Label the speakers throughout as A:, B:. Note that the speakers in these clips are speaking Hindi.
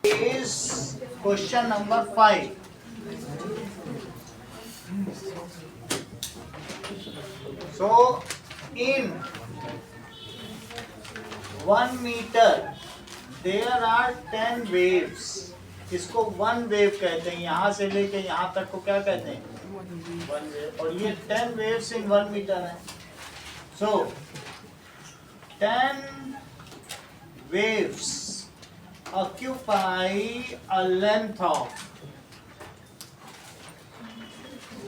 A: is question number 5. So in 1 meter there are 10 waves. इसको 1 वेव कहते हैं, यहाँ से लेके यहाँ तक को क्या कहते हैं? 1 वेव. और ये 10 waves in 1 meter है. So 10 waves occupy a length of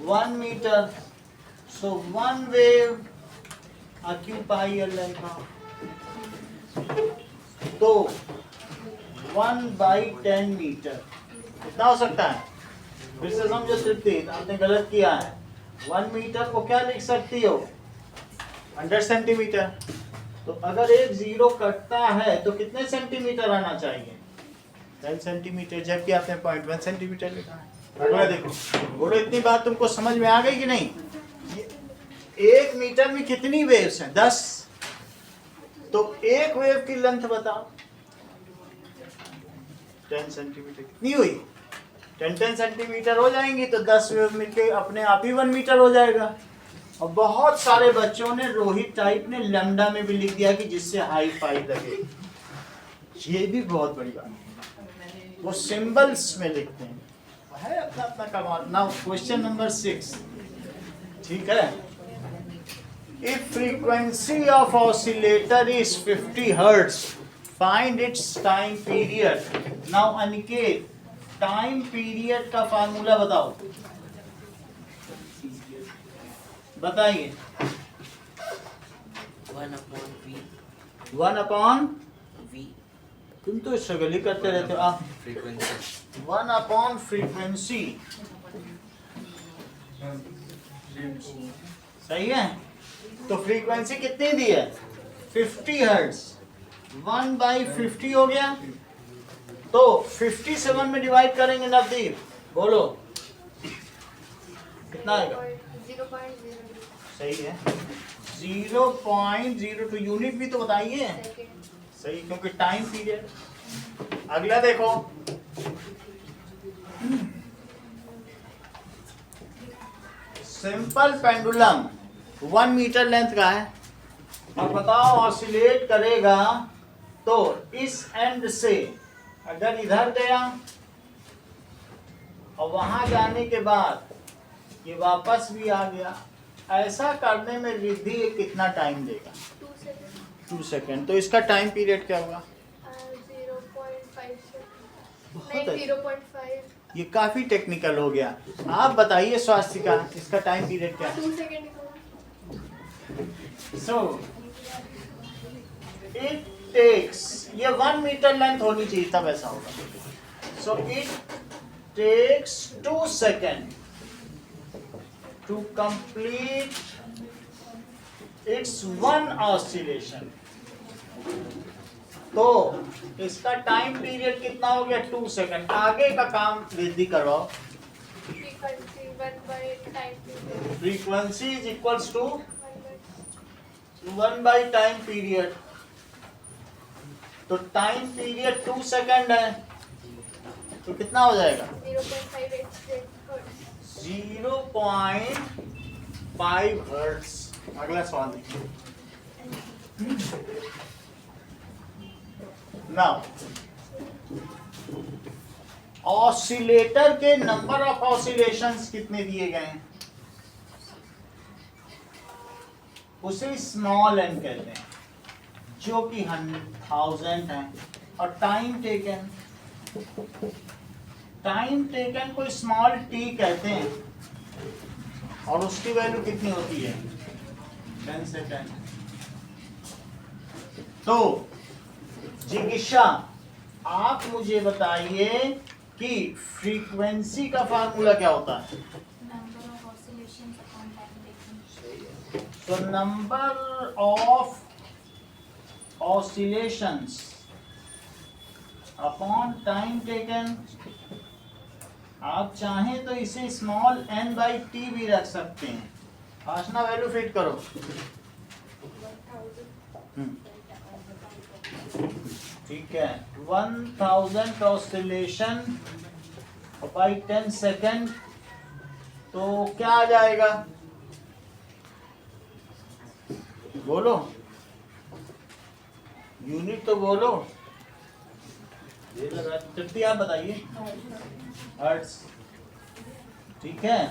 A: 1 meter. So 1 wave occupy a length of, तो 1/10 मीटर कितना हो सकता है? फिर से समझो स्थिति, आपने गलत किया है. 1 मीटर को क्या लिख सकती हो? 100 सेंटीमीटर. तो अगर एक जीरो कटता है तो कितने सेंटीमीटर आना चाहिए? 10 सेंटीमीटर, जबकि आपने 0.1 सेंटीमीटर लिखा है. अगला देखो, बोलो इतनी बात तुमको समझ में आ गई कि नहीं? 1 मीटर में कितनी वेव्स हैं? 10. तो एक वेव की लेंथ बताओ. 10 सेंटीमीटर कितनी हुई? 10 सेंटीमीटर हो जाएंगी तो 10 वेव मिलके अपने आप ही 1 मीटर हो जाएगा. और बहुत सारे बच्चों ने, रोहित टाइप ने लैम्डा में भी लिख दिया कि जिससे हाई फाई लगे. ये भी बहुत बड़ी बात है, वो सिंबल्स में लिखते हैं, है अपना अपना कमाल. Now question number 6. ठीक है. If frequency of oscillator is 50 hertz, find its time period. Now Aniket, time period का फार्मूला बताओ. बताइए. 1 upon
B: V.
A: तुम तो स्ट्रगल ही करते रहते हो. 1 upon frequency. सही है. तो फ्रीक्वेंसी कितनी दी है? 50 हर्ट्ज. 1/50 हो गया. तो 57 में डिवाइड करेंगे नवदीप, बोलो कितना आएगा?
C: 0.02.
A: सही है. 0.02. यूनिट भी तो बताइए. सही, क्योंकि टाइम पीरियड. अगला देखो. सिंपल पेंडुलम 1 मीटर लेंथ का है और बताओ ऑसिलेट करेगा तो इस एंड से अगर इधर गया और वहां जाने के बाद ये वापस भी आ गया, ऐसा करने में रिद्धि ये कितना टाइम देगा? 2 सेकेंड. तो इसका टाइम पीरियड क्या होगा?
C: 0.5.
A: ये काफी टेक्निकल हो गया. आप बताइए स्वास्थ्य का, इसका टाइम पीरियड क्या है?
C: 2 सेकेंड.
A: So it takes, ये 1 मीटर लेंथ होनी चाहिए तब ऐसा होगा. So it takes 2 seconds to complete its 1 oscillation. तो इसका टाइम पीरियड कितना हो गया? 2 सेकंड. आगे का काम वृद्धि करवाओ. Frequency is equals to one by time period. तो टाइम पीरियड 2 सेकंड है, तो कितना हो जाएगा? 0.5 हर्ट्ज. अगला सवाल देखिए. नाउ ऑसिलेटर के नंबर ऑफ ऑसिलेशंस कितने दिए गए हैं? उसे स्मॉल एन कहते हैं, जो कि 1000 है. और टाइम टेकन को स्मॉल टी कहते हैं. और उसकी वैल्यू कितनी होती है? 10 सेकेंड. तो जिज्ञासा, आप मुझे बताइए कि फ्रीक्वेंसी का फार्मूला क्या होता है? तो number of oscillations upon time taken. आप चाहें तो इसे स्मॉल n/t भी रख सकते हैं. आशना वैल्यू फिट करो. ठीक है, 1000 ऑसिलेशन बाई 10 सेकेंड, तो क्या आ जाएगा? बोलो, यूनिट तो बोलो। ये लगा तृप्ति, आप बताइए। हर्ट्ज, ठीक है।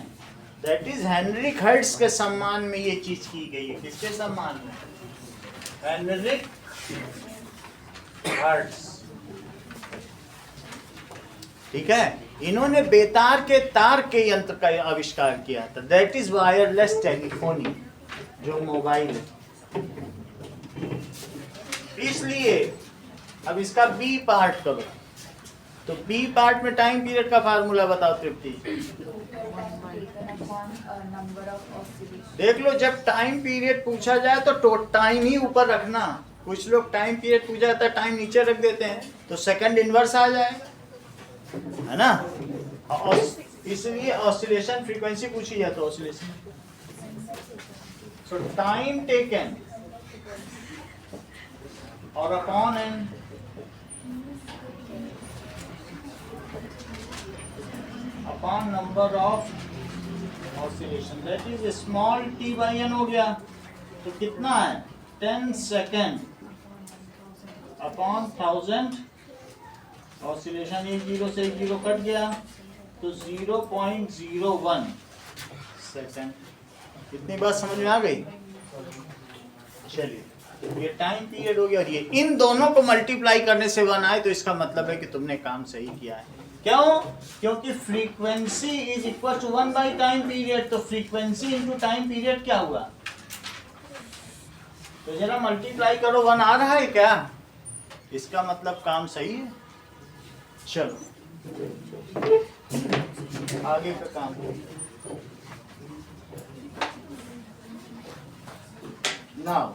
A: दैट इज हेनरिक हर्ट्ज के सम्मान में ये चीज की गई है। किसके सम्मान में? हेनरिक हर्ट्ज, ठीक है। इन्होंने बेतार के तार के यंत्र का आविष्कार किया था। दैट इज वायरलेस टेलीफोनी, जो मोबाइल है। इसलिए अब इसका बी पार्ट करो, तो बी पार्ट में टाइम पीरियड का फार्मूला बताओ तृप्ति। देख लो, जब टाइम पीरियड पूछा जाए तो टाइम ही ऊपर रखना। कुछ लोग टाइम पीरियड पूछा जाता है टाइम नीचे रख देते हैं, तो सेकंड इनवर्स आ जाएगा, है ना। और इसलिए ऑसिलेशन फ्रीक्वेंसी पूछी जाए तो ऑसिलेशन, सो टाइम टेकन और upon n upon number of oscillation, that is small t by n हो गया। तो कितना है? 10 सेकेंड अपॉन 1000 ऑसिलेशन। 1 0 से 1 0 कट गया, तो 0.01 सेकेंड। कितनी बात समझ में आ गई? चलिए, ये टाइम पीरियड हो गया, और ये इन दोनों को मल्टीप्लाई करने से 1 आए, तो इसका मतलब है कि तुमने काम सही किया है। क्यों? क्योंकि frequency is equal to 1 by time period, तो फ्रीक्वेंसी इंटू टाइम पीरियड क्या हुआ? तो जरा मल्टीप्लाई करो, 1 आ रहा है क्या? इसका मतलब काम सही है। चलो आगे का काम। नाउ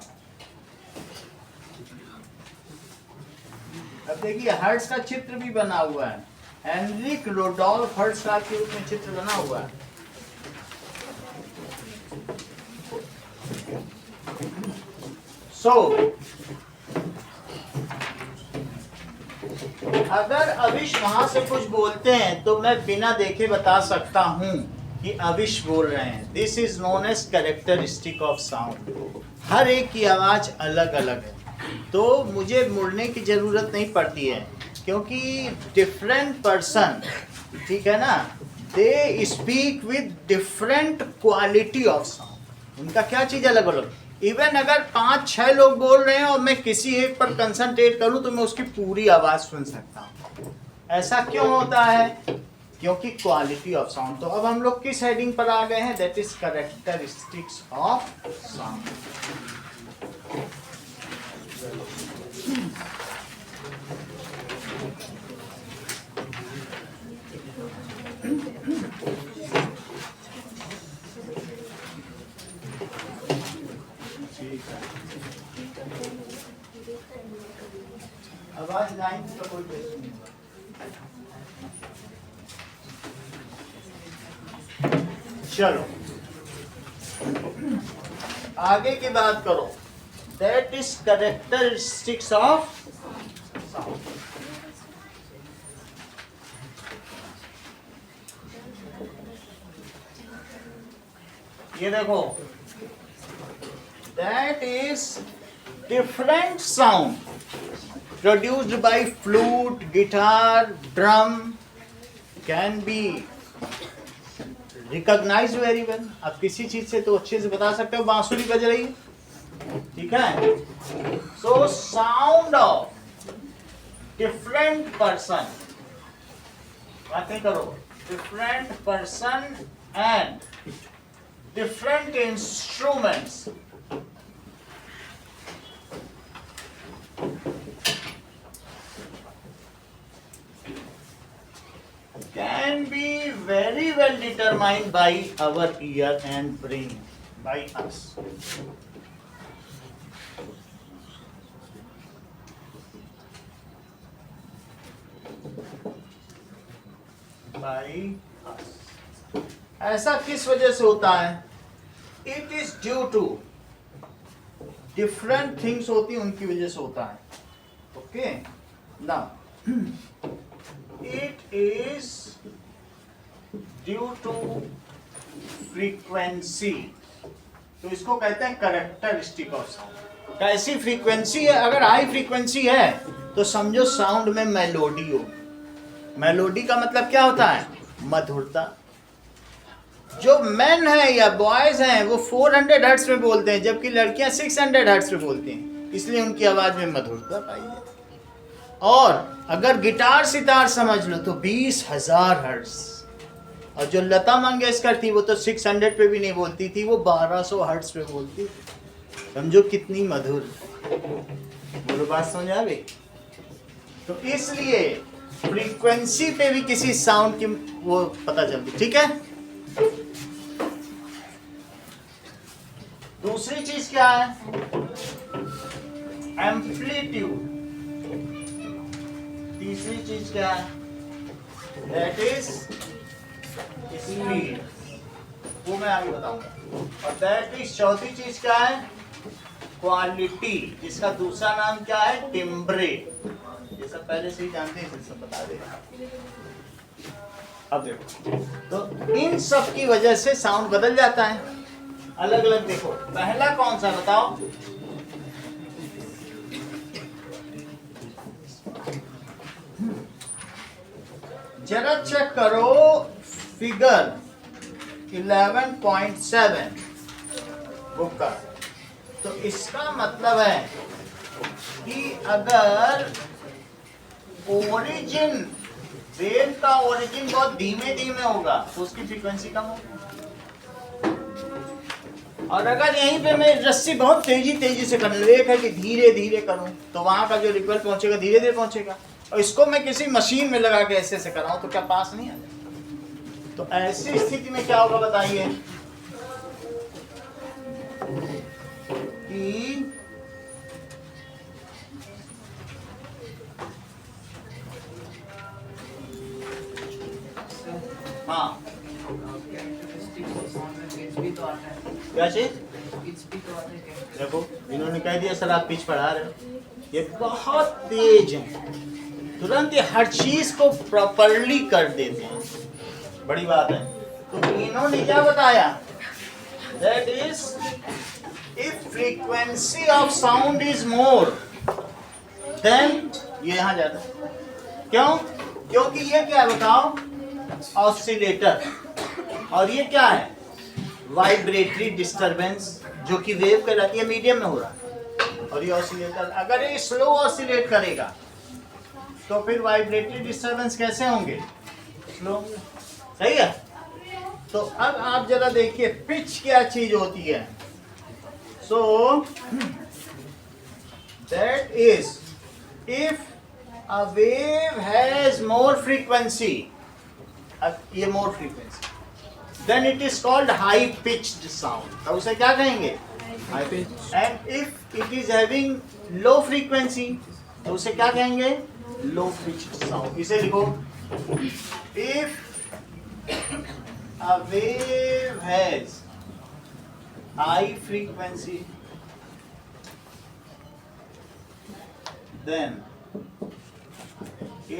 A: अब देखिए, हर्ट्ज का चित्र भी बना हुआ है। हेनरिक रोडोल्फ हर्ट्ज का के रूप में चित्र बना हुआ है। अगर अविश वहां से कुछ बोलते हैं तो मैं बिना देखे बता सकता हूं कि अविश बोल रहे हैं। This is known as characteristic of sound. हर एक की आवाज अलग अलग है, तो मुझे मुड़ने की जरूरत नहीं पड़ती है, क्योंकि डिफरेंट पर्सन, ठीक है ना, they speak with different quality of sound. उनका क्या चीज अलग अलग। इवन अगर 5-6 लोग बोल रहे हैं और मैं किसी एक पर कंसंट्रेट करूं तो मैं उसकी पूरी आवाज सुन सकता हूं। ऐसा क्यों होता है? क्योंकि क्वालिटी ऑफ साउंड। तो अब हम लोग किस हेडिंग पर आ गए हैं? That is characteristics of sound. आवाज 9 का कोई क्वेश्चन नहीं। चलो आगे की बात करो। That is characteristics of sound. ये देखो, that is different sound produced by flute, guitar, drum can be recognized very well। आप किसी चीज से तो अच्छे से बता सकते हो, बांसुरी बज रही है, ठीक है। So sound of different person, बातें करो, different person and different instruments can be very well determined by our ear and brain, by us. By us. ऐसा किस वजह से होता है? It is due to different things होती हैं, उनकी वजह से होता है। Okay Now, it is due to frequency. तो इसको कहते हैं कैरेक्टरिस्टिक ऑफ साउंड। कैसी फ्रीक्वेंसी है? अगर हाई फ्रीक्वेंसी है तो समझो साउंड में मेलोडी हो। मेलोडी का मतलब क्या होता है? मधुरता। जो मेन है या बॉयज हैं वो 400 हर्ट्ज पे बोलते हैं, जबकि लड़कियां 600 हर्ट्ज पे बोलती हैं, इसलिए उनकी आवाज में मधुरता पाई जाती है। और अगर गिटार सितार समझ लो तो 20,000 हर्ट्ज। और जो लता मंगेशकर थी वो तो 600 पे भी नहीं बोलती थी, वो 1200 हर्ट्ज पे बोलती थी। समझो कितनी मधुर। बोलो बात समझ आ गई? तो इसलिए फ्रीक्वेंसी पे भी किसी साउंड की वो पता चलती। ठीक है, दूसरी चीज क्या है? एम्पलीट्यूड। तीसरी चीज क्या है? That is speed. वो मैं आगे बताऊंगा। और दैट इज चौथी चीज क्या है? क्वालिटी, जिसका दूसरा नाम क्या है? टिम्ब्रे। ये सब पहले से ही जानते हैं, फिर सब बता देगा। अब देखो, तो इन सब की वजह से साउंड बदल जाता है, अलग अलग। देखो पहला कौन सा बताओ? जरा चेक करो फिगर 11.7 बुक का। तो इसका मतलब है कि अगर ओरिजिन, वेव का ओरिजिन बहुत धीमे धीमे होगा तो उसकी फ्रीक्वेंसी कम होगी। और अगर यहीं पे मैं रस्सी बहुत तेजी तेजी से कर लूं, एक है कि धीरे धीरे करूं, तो वहां का जो रिपल पहुंचेगा धीरे धीरे पहुंचेगा। और इसको मैं किसी मशीन में लगा के ऐसे से कराऊं तो क्या पास नहीं आ जाएगा? तो ऐसी स्थिति में क्या होगा बताइए कि हाँ क्या चीज? देखो इन्होंने कह दिया सर आप पिच पढ़ा रहे हो, ये बहुत तेज है, तुरंत ये हर चीज को प्रॉपरली कर देते हैं, बड़ी बात है। तो इन्होंने क्या बताया? That is if frequency of sound is more than, ये यहां जाता है। क्यों? क्योंकि ये क्या है बताओ? ऑसिलेटर। और ये क्या है? वाइब्रेटरी डिस्टरबेंस, जो कि वेव कहलाती है, मीडियम में हो रहा है। और ये ऑसिलेटर अगर ये स्लो ऑसिलेट करेगा तो फिर वाइब्रेटरी डिस्टरबेंस कैसे होंगे? स्लो। सही है। तो अब आप जरा देखिए पिच क्या चीज होती है। So that is if a wave has more frequency, ये मोर frequency, then it is called high pitched sound। तो उसे क्या कहेंगे? high pitched। and if it is having low frequency तो उसे क्या कहेंगे? low pitched sound। इसे लिखो, if a wave has high frequency then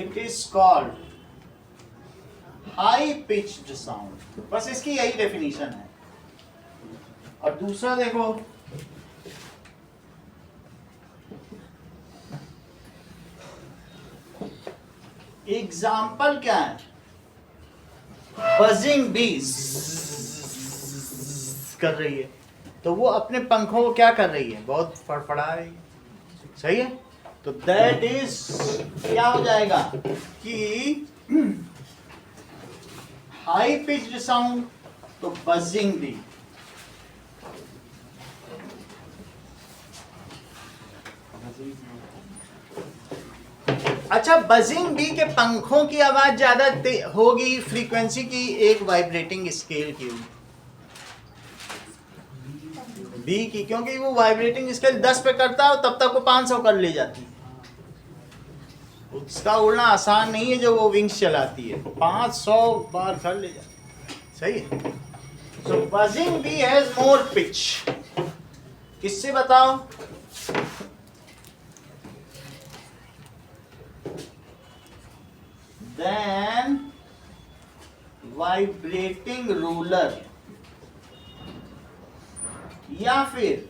A: it is called high pitched sound. बस इसकी यही डेफिनेशन है। और दूसरा देखो, एग्जाम्पल क्या है? बजिंग बीज कर रही है तो वो अपने पंखों को क्या कर रही है? बहुत फड़फड़ा रही है। सही है। तो दैट इज क्या हो जाएगा कि हाई पिच्ड साउंड, तो बजिंग भी। अच्छा, बजिंग बी के पंखों की आवाज ज्यादा होगी फ्रीक्वेंसी की एक वाइब्रेटिंग स्केल की होगी बी की, क्योंकि वो वाइब्रेटिंग स्केल 10 पे करता है और तब तक वो 500 कर ले जाती है। उसका उड़ना आसान नहीं है जो वो विंग्स चलाती है, 500 बार कर ले जाती है। सही है। So buzzing bee has more pitch. किससे बताओ? देन वाइब्रेटिंग रूलर, या फिर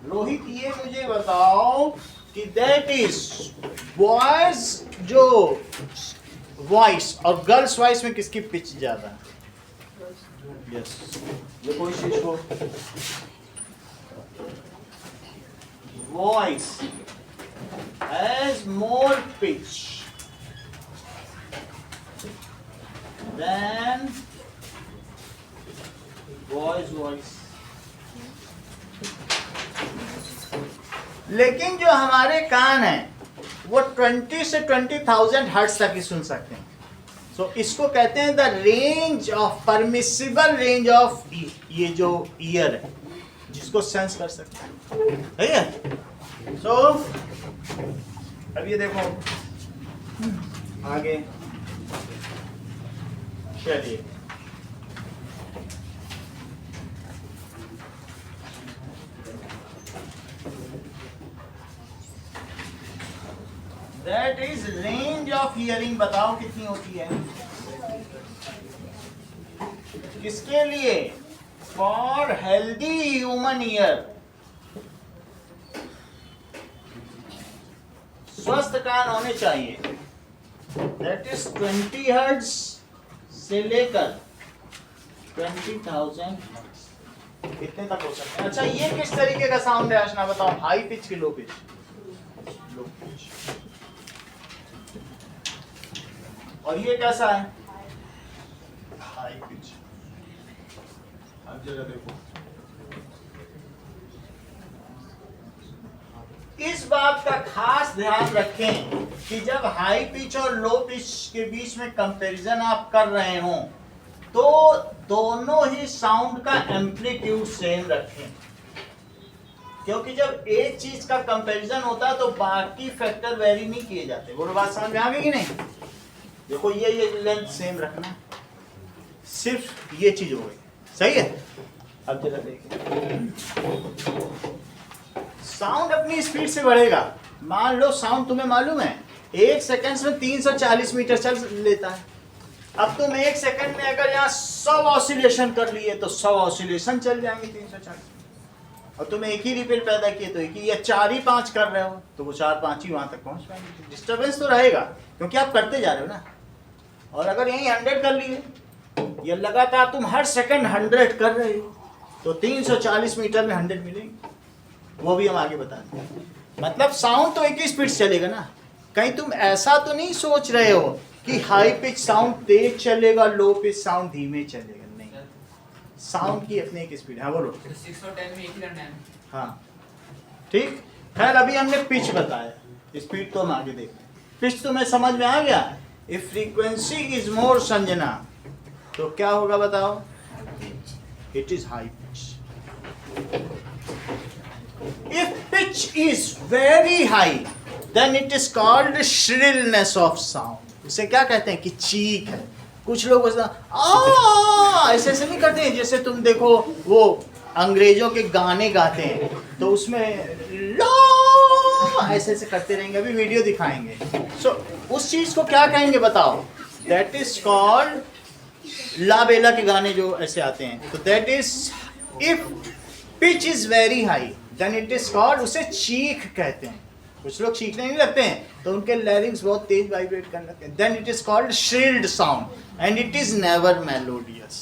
A: रोहित ये मुझे बताओ कि दैट इज बॉयज जो वॉइस और गर्ल्स वॉइस में किसकी पिच ज्यादा है? यस, देखो इस चीज को, voice has more pitch than boys voice. लेकिन जो हमारे कान हैं वो 20 से 20,000 हर्ट्ज तक ही सुन सकते हैं। सो इसको कहते हैं the range of permissible range of, ये जो ईयर है जिसको सेंस कर सकते हैं, ठीक है। सो अब ये देखो आगे चलिए, that is range of hearing, बताओ कितनी होती है किसके लिए? फॉर हेल्दी ह्यूमन ईयर, स्वस्थ कान होने चाहिए। दैट इज 20 हर्ट्ज से लेकर 20,000 इतने तक हो सकते हैं। अच्छा, ये किस तरीके का साउंड है आशना, बताओ, हाई पिच की लो पिच? Low pitch. और ये कैसा है? High pitch. अब जरा देखो, इस बात का खास ध्यान रखें कि जब हाई पिच और लो पिच के बीच में कंपैरिजन आप कर रहे हो तो दोनों ही साउंड का एम्पलीट्यूड सेम रखें, क्योंकि जब एक चीज का कंपैरिजन होता है तो बाकी फैक्टर वेरी नहीं किए जाते। वो बात समझ में आ गई कि नहीं? देखो ये लेंथ सेम रखना, सिर्फ ये चीज हो गई, सही है। अब जरा देखिए, साउंड अपनी स्पीड से बढ़ेगा। मान लो साउंड तुम्हें मालूम है 1 सेकंड में 340 मीटर चल लेता है। अब तुम 1 सेकंड में अगर यहाँ 100 ऑसिलेशन कर लिए तो 100 ऑसिलेशन चल जाएंगे 340। और तुम एक ही रिपल पैदा किए तो एक ही, या 4 ही 5 कर रहे हो तो वो 4-5 ही वहां तक पहुंच पाएंगे। डिस्टर्बेंस तो रहेगा क्योंकि आप करते जा रहे हो ना। और अगर यही 100 कर लिए, ये लगातार तुम हर सेकंड 100 कर रहे हो तो 340 मीटर में 100 मिलेंगे। वो भी हम आगे बताएंगे। मतलब साउंड तो एक ही स्पीड से चलेगा ना। कहीं तुम ऐसा तो नहीं सोच रहे हो कि हाई पिच साउंड तेज चलेगा, लो पिच साउंड धीमे चलेगा, नहीं। साउंड की अपनी एक स्पीड है। बोलो
B: 6 और 10 में एक ही रन है।
A: हाँ ठीक। खैर अभी हमने पिच बताया, स्पीड तो हम आगे देखते हैं। पिच तुम्हें समझ में आ गया? If frequency is more Sanjana तो क्या होगा बताओ? It is high pitch. If pitch is very high, then it is called shrillness of sound. इसे क्या कहते हैं कि चीख है। कुछ लोग ऐसे ऐसे नहीं करते हैं, जैसे तुम देखो वो अंग्रेजों के गाने गाते हैं तो उसमें लो ऐसे ऐसे करते रहेंगे। अभी वीडियो दिखाएंगे। उस चीज को क्या कहेंगे बताओ? That is called ला बेला के गाने जो ऐसे आते हैं तो that is if pitch is very high then it is called, उसे चीख कहते हैं। कुछ लोग चीखने नहीं लगते हैं तो उनके लैरिंग्स बहुत तेज वाइब्रेट करने लगते हैं। then it is called shrilled sound and it is never melodious.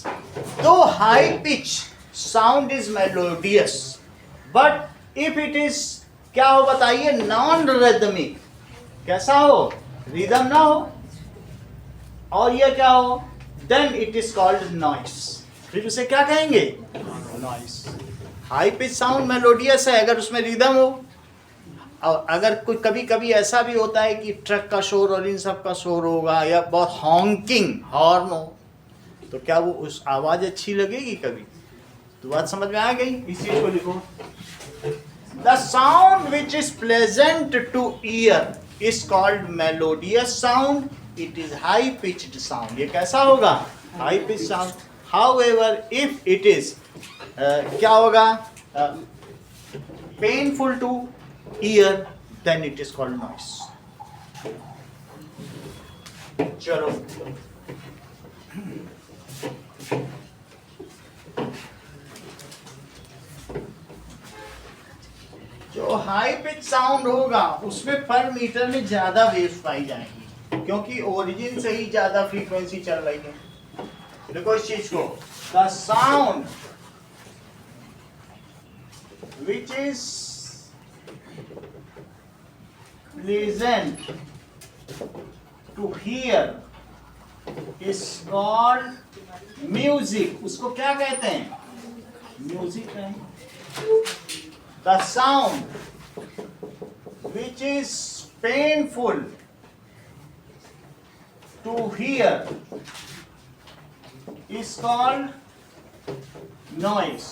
A: तो high pitch sound is melodious but if it is क्या हो बताइए? non rhythmic, कैसा हो? रिदम ना हो और ये क्या हो? then it is called noise. फिर उसे क्या कहेंगे? noise. High pitch sound melodious है अगर उसमें रिदम हो। और अगर कोई कभी कभी ऐसा भी होता है कि ट्रक का शोर और इन सब का शोर होगा या बहुत हॉन्किंग हॉर्न हो तो क्या वो उस आवाज अच्छी लगेगी कभी? तो बात समझ में आ गई? इस चीज को लिखो। The sound which is pleasant to ear is called melodious sound. It is high pitched sound. ये कैसा होगा? High pitch sound. However if it is क्या होगा? Painful to ear then it is called noise. चलो, जो हाई पिच साउंड होगा उसमें पर मीटर में ज्यादा वेव्स पाई जाएंगी, क्योंकि ओरिजिन से ही ज्यादा फ्रीक्वेंसी चल रही है। देखो इस चीज को, the sound which is pleasant to hear is called music. उसको क्या कहते हैं? म्यूजिक है। The sound which is painful to hear is called noise.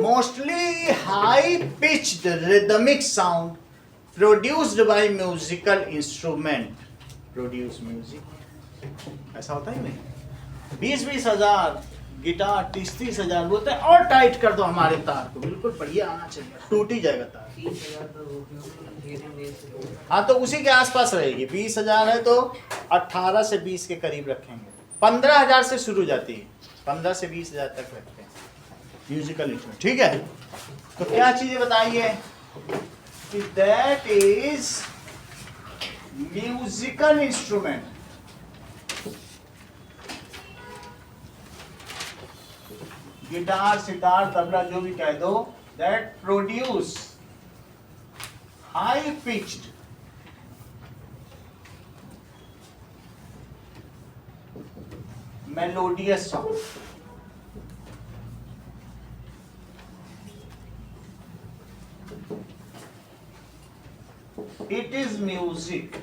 A: Mostly high pitched rhythmic sound produced by musical instrument produce music. ऐसा होता ही नहीं। 20-20 हजार गिटार, 30-30 हजार बोलते हैं और टाइट कर दो हमारे तार को, बिल्कुल बढ़िया आना चाहिए, टूट ही जाएगा तार।
B: 30,000
A: हाँ तो उसी के आसपास रहेगी। 20,000 है तो 18 से 20 के करीब रखेंगे। 15,000 से शुरू जाती है, 15 से 20,000 तक रखते हैं म्यूजिकल इंस्ट्रूमेंट। ठीक है, तो क्या चीजें बताइए कि that is musical instrument. Guitar, sitar, tabla जो भी कह दो, that produce high pitched melodious sound. It is music.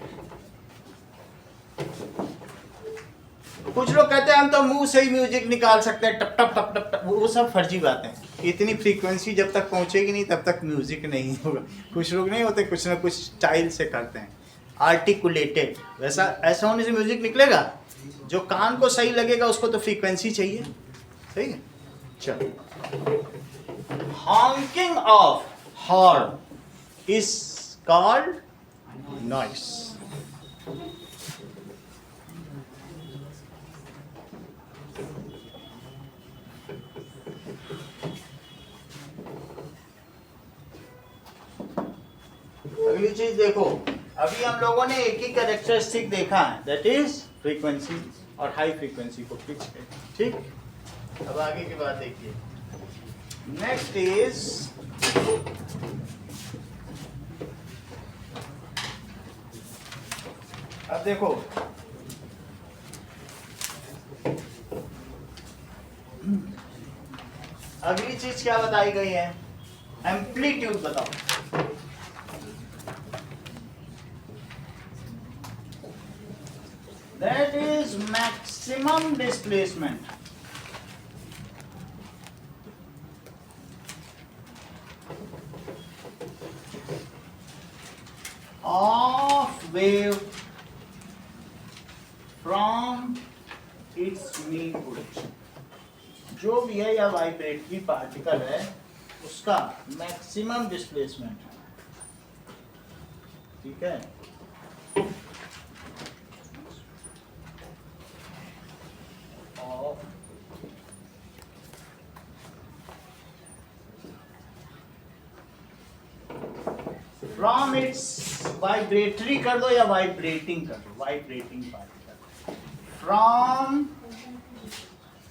A: कुछ लोग कहते हैं हम तो मुंह से ही म्यूजिक निकाल सकते हैं, टप टप टप टप टप, वो सब फर्जी बातें हैं। इतनी फ्रीक्वेंसी जब तक पहुंचेगी नहीं तब तक म्यूजिक नहीं होगा। कुछ लोग नहीं होते, कुछ ना कुछ स्टाइल से करते हैं, आर्टिकुलेटेड, वैसा ऐसा होने से म्यूजिक निकलेगा। जो कान को सही लगेगा उसको तो फ्रीक्वेंसी चाहिए, सही है। चलो, Hawking of horn is called noise. अगली चीज देखो, अभी हम लोगों ने एक ही कैरेक्टरिस्टिक देखा है, दैट इज फ्रीक्वेंसी और हाई फ्रीक्वेंसी को पिच पे। ठीक, अब आगे की बात देखिए। नेक्स्ट इज अब देखो, अगली चीज क्या बताई गई है? एम्पलीट्यूड बताओ। That is maximum displacement of wave from its mean position. जो भी है या वाइब्रेटरी पार्टिकल है उसका मैक्सिमम डिस्प्लेसमेंट है। ठीक है, फ्रॉम इट्स वाइब्रेटरी कर दो या वाइब्रेटिंग कर दो, vibrating particle from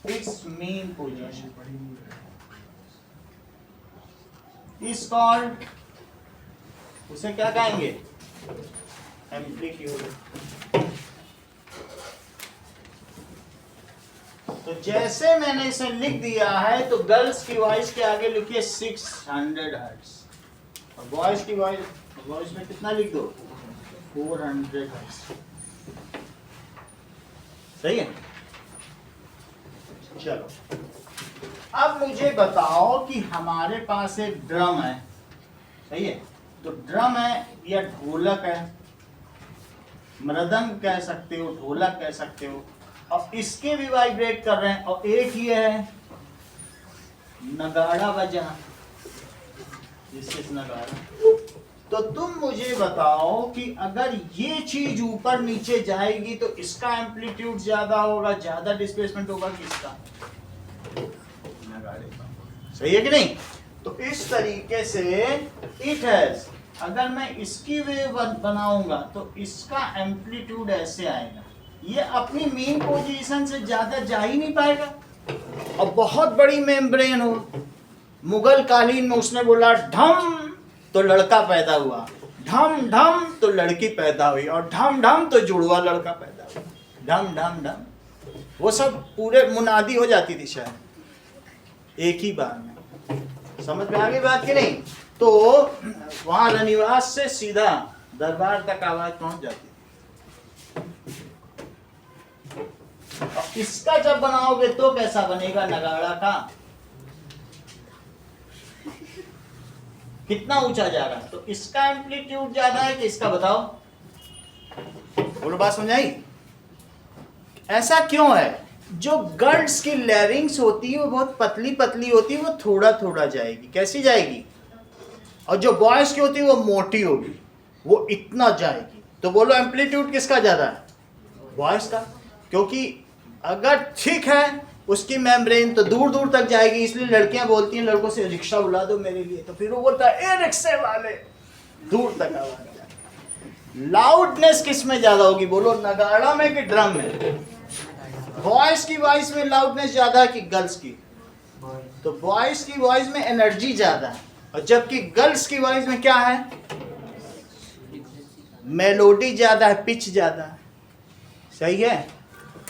A: its mean position is called, उसे क्या कहेंगे? एम्पलीट्यूड। तो जैसे मैंने इसे लिख दिया है तो गर्ल्स की वॉइस के आगे लिखिए 600 हर्ट्ज और बॉयज की वॉइस में कितना लिख दो? 400 हर्ट्ज। सही है। चलो, अब मुझे बताओ कि हमारे पास एक ड्रम है, सही है, तो ड्रम है या ढोलक है, मृदंग कह सकते हो, ढोलक कह सकते हो, और इसके भी वाइब्रेट कर रहे हैं, और एक ही है नगाड़ा बजा, दिस इज नगाड़ा, तो तुम मुझे बताओ कि अगर ये चीज ऊपर नीचे जाएगी तो इसका एम्पलीट्यूड ज्यादा होगा, ज्यादा डिस्प्लेसमेंट होगा किसका? नगाड़े का। सही है कि नहीं? तो इस तरीके से इट हैज, अगर मैं इसकी वेव बनाऊंगा तो इसका एम्पलीट्यूड ऐसे आएगा, ये अपनी मेन पोजीशन से ज्यादा जा ही नहीं पाएगा। और बहुत बड़ी मेम्ब्रेन हो, मुगल कालीन में उसने बोला ढम तो लड़का पैदा हुआ, ढम ढम तो लड़की पैदा हुई, और ढम ढम तो जुड़वा लड़का पैदा हुआ, ढम ढम ढम, वो सब पूरे मुनादी हो जाती थी शायद एक ही बार में। समझ में आ गई बात कि नहीं? तो वहां रनिवास से सीधा दरबार तक आवाज पहुंच जाती थी। और इसका जब बनाओगे तो कैसा बनेगा नगाड़ा का? कितना ऊंचा जा रहा है? तो इसका एम्पलीट्यूड ज्यादा है कि इसका? बताओ, बोलो, बात समझाई? ऐसा क्यों है? जो गर्ल्स की लैरिंग्स होती है वो बहुत पतली पतली होती है, वो थोड़ा थोड़ा जाएगी। कैसी जाएगी? और जो बॉयज की होती है वो मोटी होगी, वो इतना जाएगी। तो बोलो एम्पलीट्यूड किसका ज्यादा है? बॉयज का। क्योंकि अगर ठीक है उसकी मेम्ब्रेन तो दूर दूर तक जाएगी, इसलिए लड़कियां बोलती हैं लड़कों से रिक्शा बुला दो मेरे लिए, तो फिर वो बोलता है ए रिक्शे वाले, दूर तक आवाज जाएगी। लाउडनेस किस में ज्यादा होगी? बोलो, नगाड़ा में कि ड्रम में? बॉयज की वॉइस में लाउडनेस ज्यादा है कि गर्ल्स की? तो बॉयज की वॉइस में एनर्जी ज्यादा है, और जबकि गर्ल्स की वॉइस में क्या है? मेलोडी ज्यादा है, पिच ज्यादा है। सही है?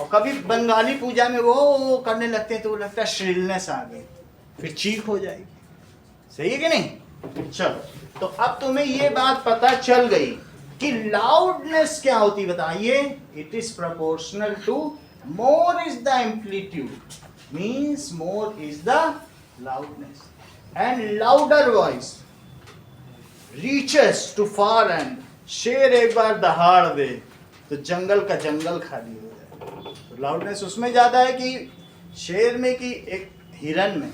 A: और कभी बंगाली पूजा में वो करने लगते हैं तो वो लगता है श्रिलनेस आ गई, फिर चीख हो जाएगी। सही है कि नहीं? चलो, तो अब तुम्हें ये बात पता चल गई कि लाउडनेस क्या होती है। बताइए, it is proportional to more is the amplitude, means more is the loudness, and louder voice reaches to far end. शेर एक बार दहाड़ दे तो जंगल का जंगल खाली हो जाए। तो लाउडनेस उसमें ज्यादा है कि शेर में, कि एक हिरन में?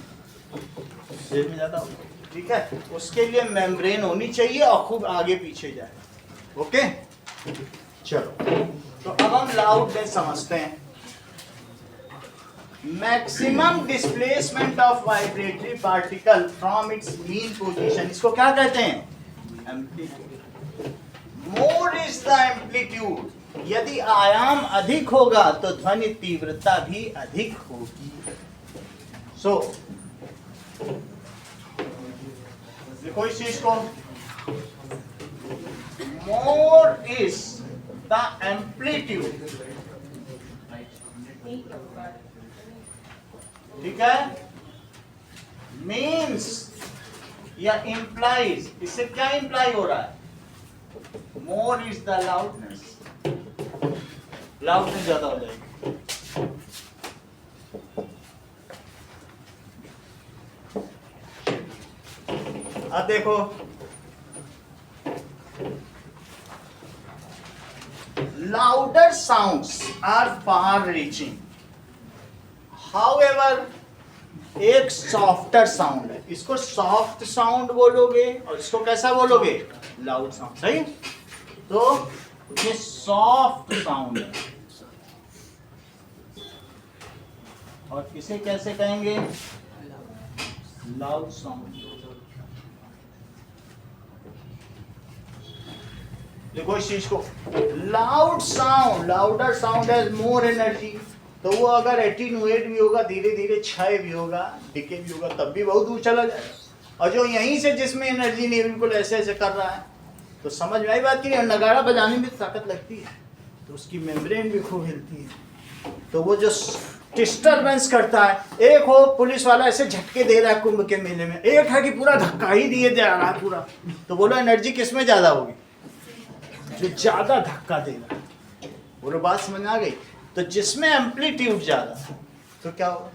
A: शेर में ज्यादा होगा। ठीक है, उसके लिए मेम्ब्रेन होनी चाहिए और खूब आगे पीछे जाए। ओके, चलो, तो अब हम लाउडनेस समझते हैं। Maximum displacement of vibratory particle from its mean position, इसको क्या कहते हैं? Amplitude. More is the amplitude, यदि आयाम अधिक होगा तो ध्वनि तीव्रता भी अधिक होगी। सो देखो इस चीज को, मोर इज द एम्पलीट्यूड, ठीक है, मीन्स या इंप्लाइज, इससे क्या इंप्लाई हो रहा है? More is the loudness, loudness ज्यादा हो जाएगी। अब देखो, louder sounds are far reaching, however एक सॉफ्टर साउंड है, इसको सॉफ्ट साउंड बोलोगे और इसको कैसा बोलोगे? Loud sound. सही? तो ये सॉफ्ट साउंड है, और इसे कैसे कहेंगे? Loud sound. देखो इस चीज को, loud sound, louder sound has more energy. तो वो अगर एटीन्यूएट भी होगा, धीरे धीरे क्षय भी होगा, डिके भी होगा, तब भी बहुत दूर चला जाएगा। और जो यहीं से जिसमें एनर्जी नहीं, बिल्कुल ऐसे ऐसे कर रहा है, तो समझ में आई बात की नहीं? नगाड़ा बजाने में ताकत लगती है, तो उसकी मेम्ब्रेन भी खूब हिलती है। तो वो जो डिस्टर्बेंस करता है, एक हो पुलिस वाला ऐसे झटके दे रहा है कुंभ के मेले में, एक है कि पूरा धक्का ही दिए जा रहा है पूरा, तो बोलो एनर्जी किसमें ज्यादा होगी? जो ज्यादा धक्का दे रहा है। बोलो बात समझ में आ गई? तो जिसमें एम्पलीट्यूड ज्यादा तो क्या होगा?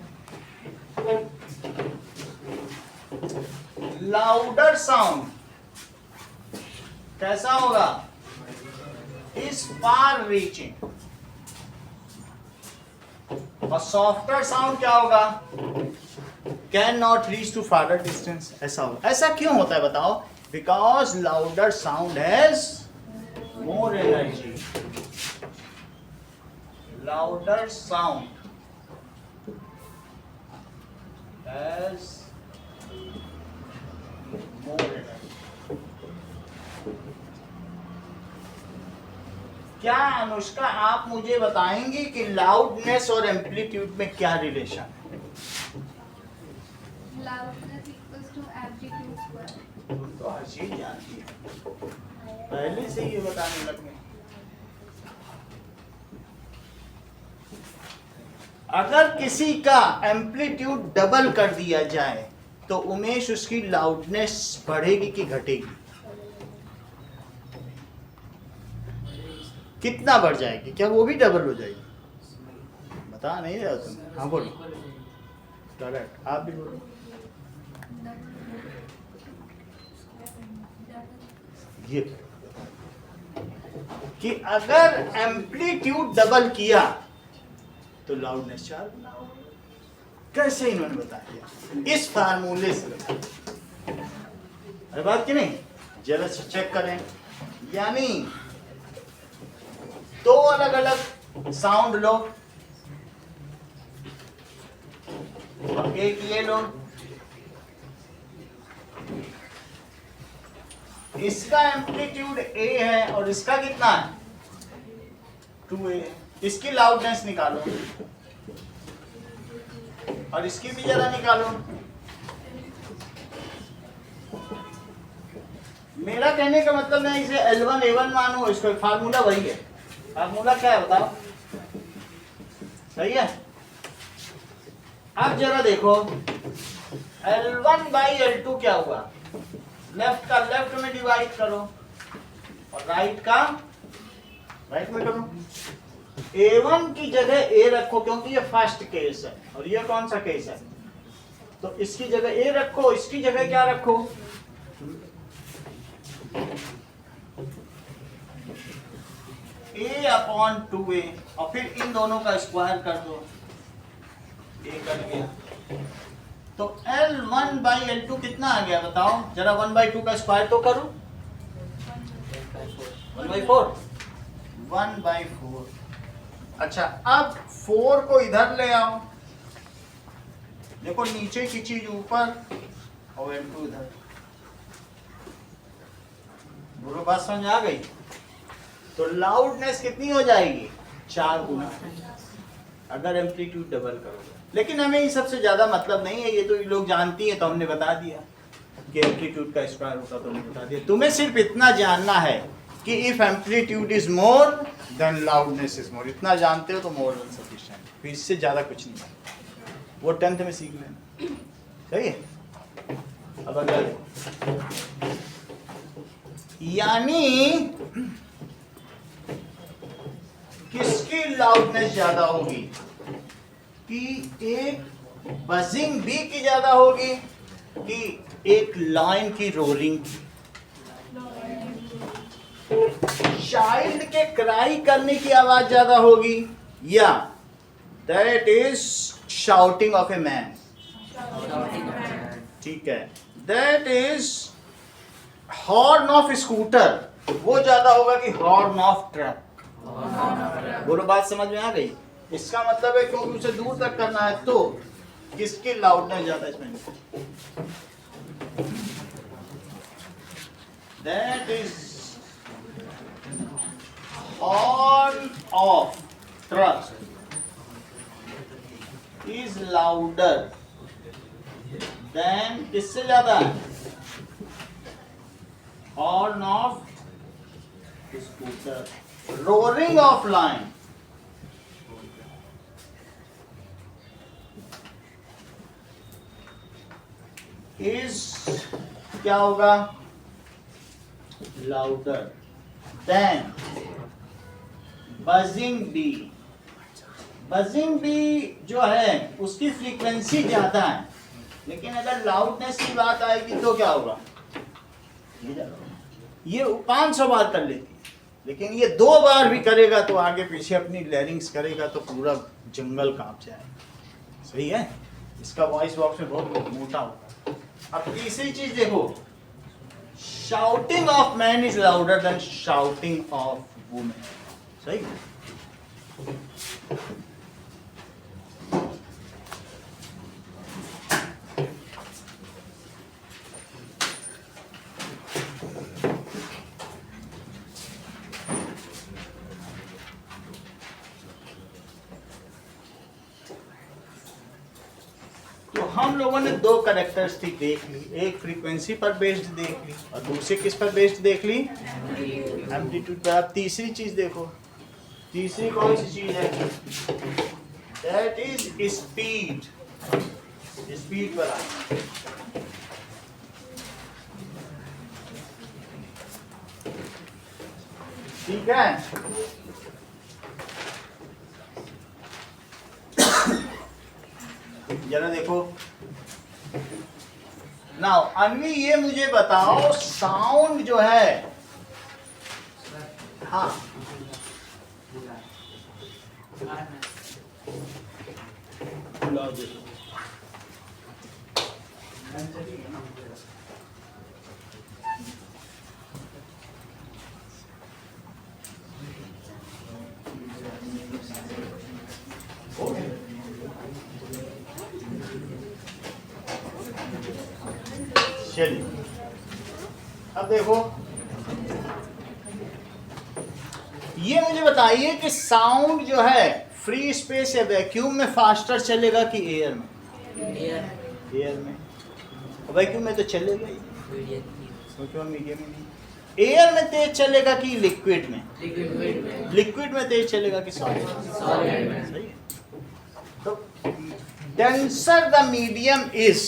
A: लाउडर साउंड कैसा होगा? Is far reaching. और सॉफ्टर साउंड क्या होगा? Can not reach to far distance. ऐसा होगा। ऐसा क्यों होता है बताओ? Because louder sound has more energy. Louder sound has more energy. क्या अनुष्का आप मुझे बताएंगी कि लाउडनेस और एम्पलीट्यूड में क्या रिलेशन है?
C: Loudness equals to amplitude square.
A: तुम तो हर चीज जानती है, पहले से ये बताने लग गए। अगर किसी का एम्पलीट्यूड डबल कर दिया जाए तो उमेश उसकी लाउडनेस बढ़ेगी कि घटेगी? कितना बढ़ जाएगी? क्या वो भी डबल हो जाएगी? बता नहीं रहा तुम? हाँ बोलो। करेक्ट, आप भी बोलो। ये कि अगर एम्पलीट्यूड डबल किया तो लाउडनेस 4 गुना होगी। कैसे इन्होंने बता दिया? इस फार्मूले से बता दिया। अरे बात की नहीं, जरा से चेक करें। यानी दो अलग अलग साउंड लो, एक ये लो, इसका एम्पलीट्यूड A है और इसका कितना है? 2A है। इसकी लाउडनेस निकालो और इसकी भी जरा निकालो। मेरा कहने का मतलब मैं इसे L1 A1 मानूं, इसका फार्मूला वही है। फार्मूला क्या है बताओ? सही है? अब जरा देखो, L1 बाई L2 क्या हुआ? लेफ्ट का लेफ्ट में डिवाइड करो और राइट का राइट में करो। A1 की जगह A रखो क्योंकि ये फर्स्ट केस है और ये कौन सा केस है? तो इसकी जगह A रखो, इसकी जगह क्या रखो? A अपॉन 2A और फिर इन दोनों का स्क्वायर कर दो। A कर गया तो L1 बाई L2 कितना आ गया बताओ? जरा 1/2 का स्क्वायर तो करो। 1/4 1/4। अच्छा, अब 4 को इधर ले आओ। देखो नीचे की चीज ऊपर और L2 इधर। बोलो बात समझ आ गई? तो लाउडनेस कितनी हो जाएगी? 4 गुना अगर एम्पलीट्यूड डबल करोगे। लेकिन हमें इन सबसे ज्यादा मतलब नहीं है, ये तो लोग जानती हैं तो हमने बता दिया कि एम्पलीट्यूड का स्क्वायर होता तो हमने बता दिया। तुम्हें सिर्फ इतना जानना है कि if amplitude is more than loudness is more, इतना जानते हो तो मोर देन सफिशिएंट। फिर इससे ज्यादा कुछ नहीं है, वो 10th में सीख लेना। सही है? अब अगला देखो, यानी किसकी लाउडनेस ज्यादा होगी? कि एक बजिंग बी की ज्यादा होगी कि एक लाइन की रोलिंग की? चाइल्ड के क्राई करने की आवाज ज्यादा होगी या that is shouting of a man? ठीक है, that is horn of scooter, वो ज्यादा होगा कि हॉर्न ऑफ ट्रक? बोलो बात समझ में आ गई? इसका मतलब है क्योंकि उसे दूर तक करना है तो किसकी लाउडनेस ज्यादा इसमें? That is horn of truck is louder than किससे ज्यादा? Horn of scooter. Roaring of lion is क्या होगा? Louder than buzzing bee. Buzzing bee जो है उसकी फ्रीक्वेंसी ज्यादा है, लेकिन अगर लाउडनेस की बात आएगी तो क्या होगा? ये 500 बार कर लेती है, लेकिन ये 2 बार भी करेगा तो आगे पीछे अपनी लैरिंग्स करेगा तो पूरा जंगल कांप जाएगा। सही है? इसका वॉइस बॉक्स में बहुत मोटा होगा। अब तीसरी चीज देखो, Shouting of man is louder than shouting of woman. सही? तो हम लोगों ने दो कैरेक्टरिस्टिक देख ली, एक फ्रीक्वेंसी पर बेस्ड देख ली और दूसरी किस पर बेस्ड देख ली, एम्पलीट्यूड पर। अब तीसरी चीज देखो, तीसरी कौन सी चीज है, दैट इज स्पीड। स्पीड पर आए, ठीक है। जरा देखो नाउ अनवी, ये मुझे बताओ साउंड जो है, हाँ चलिए अब देखो, ये मुझे बताइए कि साउंड जो है फ्री स्पेस या वैक्यूम में फास्टर चलेगा कि एयर में? एयर में। वैक्यूम में तो चलेगा ही, मीडियम में नहीं। एयर में तेज चलेगा कि लिक्विड में? लिक्विड में तेज चलेगा कि सॉलिड में? सही है। तो denser the medium is,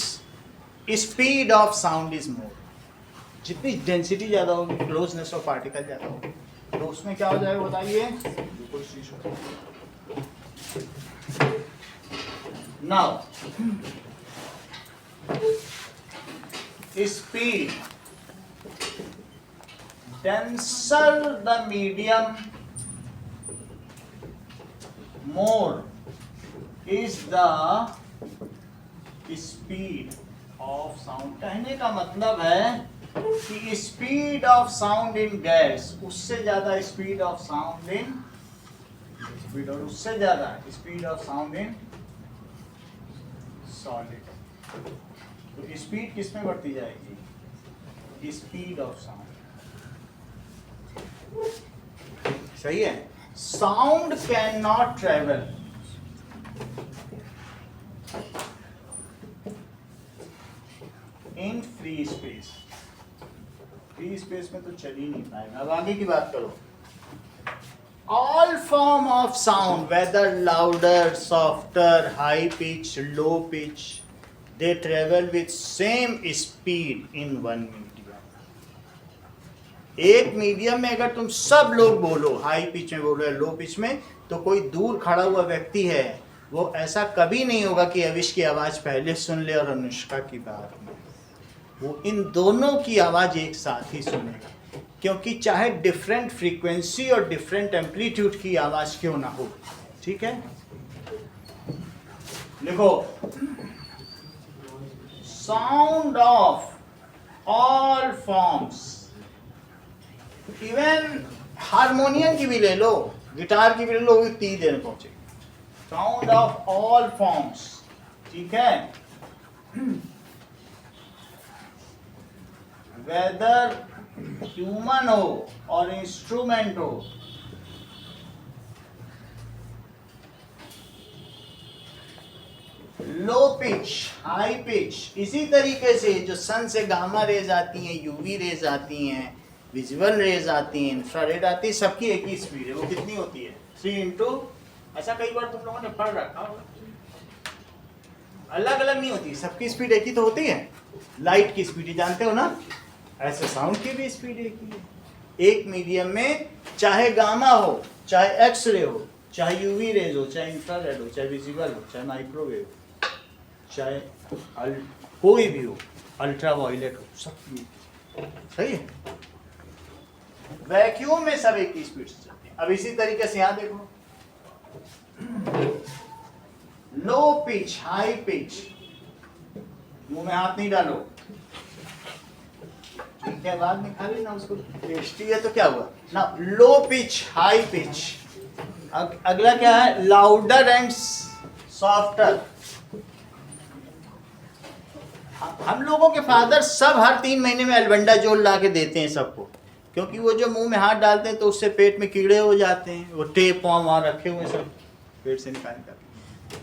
A: speed of sound is more. जितनी डेंसिटी ज्यादा होगी, क्लोजनेस ऑफ पार्टिकल ज्यादा होगी, तो उसमें क्या हो जाएगा बताइए? Now speed, denser the medium, more is the speed of sound। कहने का मतलब है कि speed of sound in gas उससे ज्यादा speed of sound in speed, और उससे ज्यादा speed of sound in solid. तो स्पीड किस में बढ़ती जाएगी? Speed of sound. सही है। Sound can not travel in free space. Free space में तो चल ही नहीं पाएगा। अब आगे की बात करो। All form of sound, whether louder, softer, high pitch, low pitch, they travel with same speed in one medium. एक मीडियम में अगर तुम सब लोग बोलो, हाई पिच में बोलो या लो पिच में, तो कोई दूर खड़ा हुआ व्यक्ति है वो ऐसा कभी नहीं होगा कि अविश की आवाज पहले सुन ले और अनुष्का की बाद में। वो इन दोनों की आवाज एक साथ ही सुनेगा, क्योंकि चाहे डिफरेंट फ्रीक्वेंसी और डिफरेंट एम्पलीट्यूड की आवाज क्यों ना हो। ठीक है, लिखो। Sound of all forms, even harmonium की भी ले लो, गिटार की भी ले लो, वो 3 देर पहुंचे। साउंड ऑफ ऑल फॉर्म्स, ठीक है, वेदर ह्यूमन हो और इंस्ट्रूमेंट हो, लो पिच, हाई पिच, इसी तरीके से जो सन से गामा रेज आती हैं, यूवी रेज आती हैं, विजुअल रेज आती हैं, इंफ्रारेड आती है, सबकी एक ही स्पीड है। वो कितनी होती है? 3 इंटू, ऐसा कई बार तुम लोगों ने पढ़ रखा होगा, अलग अलग नहीं होती, सबकी स्पीड एक ही तो होती है। लाइट की स्पीड जानते हो ना, ऐसे साउंड की भी स्पीड एक ही है। एक मीडियम में चाहे गामा हो, चाहे एक्सरे हो, चाहे यूवी रेज हो, चाहे इंफ्रारेड हो, चाहे विजिबल हो, चाहे माइक्रोवेव हो, चाहे कोई भी हो, अल्ट्रा वायलेट हो, सब सही है। वैक्यूम में सब एक ही स्पीड से चलते हैं। अब इसी तरीके से यहां देखो, लो पिच, हाई पिच, मुंह में हाथ नहीं डालो, ठीक है, बाद में खा लेना उसको, टेस्टी है तो क्या हुआ ना। लो पिच, हाई पिच। अगला क्या है, लाउडर एंड सॉफ्टर। हम लोगों के फादर सब हर 3 महीने में अल्बेंडाजोल ला के देते हैं सबको, क्योंकि वो जो मुंह में हाथ डालते हैं तो उससे पेट में कीड़े हो जाते हैं। वो टेप वहाँ रखे हुए सब पेट से निकाल कर,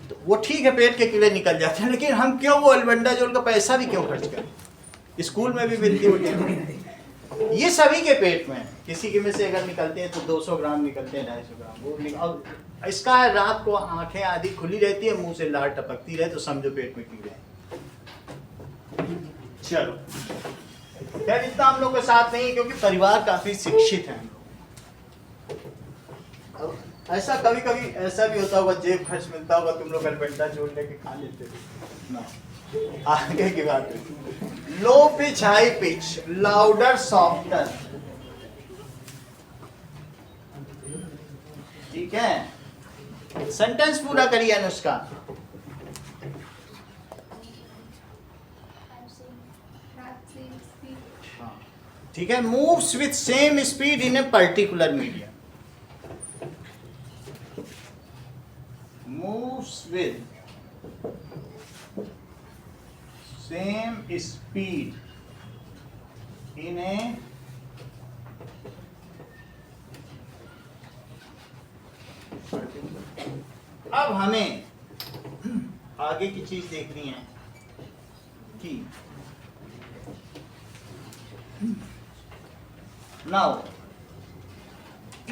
A: तो वो ठीक है, पेट के कीड़े निकल जाते हैं, लेकिन हम क्यों वो अल्बेंडाजोल का पैसा भी क्यों खर्च करें। स्कूल में भी मिलती होती, ये सभी के पेट में है। किसी के में से अगर निकलते हैं तो 200 ग्राम निकलते हैं, 250 ग्राम वो। अब इसका है, रात को आंखें आधी खुली रहती है, मुंह से लार टपकती रहे तो समझो पेट में कीड़े हैं। चलो खैर, इतना हम लोग के साथ नहीं, क्योंकि परिवार काफी शिक्षित है हम लोग। ऐसा कभी कभी ऐसा भी होता होगा, जेब खर्च मिलता होगा, तुम लोग अल्बेंडाजोल लेके खा लेते हो ना। आगे की बात है, low pitch, high pitch, louder, softer. ठीक है, सेंटेंस पूरा करिए अनुष्का। ठीक है, moves with same speed in a particular medium. Moves with same speed in a अब हमें आगे की चीज देखनी है कि now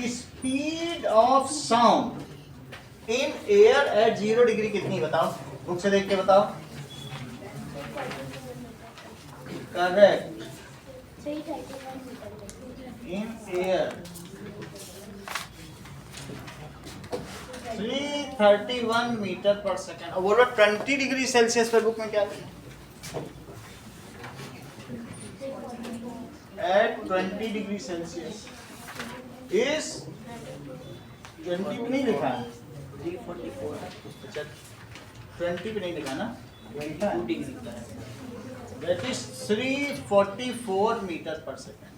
A: speed of sound in air at 0 degree कितनी, बताओ, बुक से देख के बताओ। Correct, in air 331 metre per second. अब बोलो 20 डिग्री सेल्सियस पर बुक में क्या है? At 20 डिग्री सेल्सियस is 20 पे नहीं लिखा है, 344। अच्छा 20 पे नहीं लिखा ना, 2 डिग्री का है, that is 344 metre per second.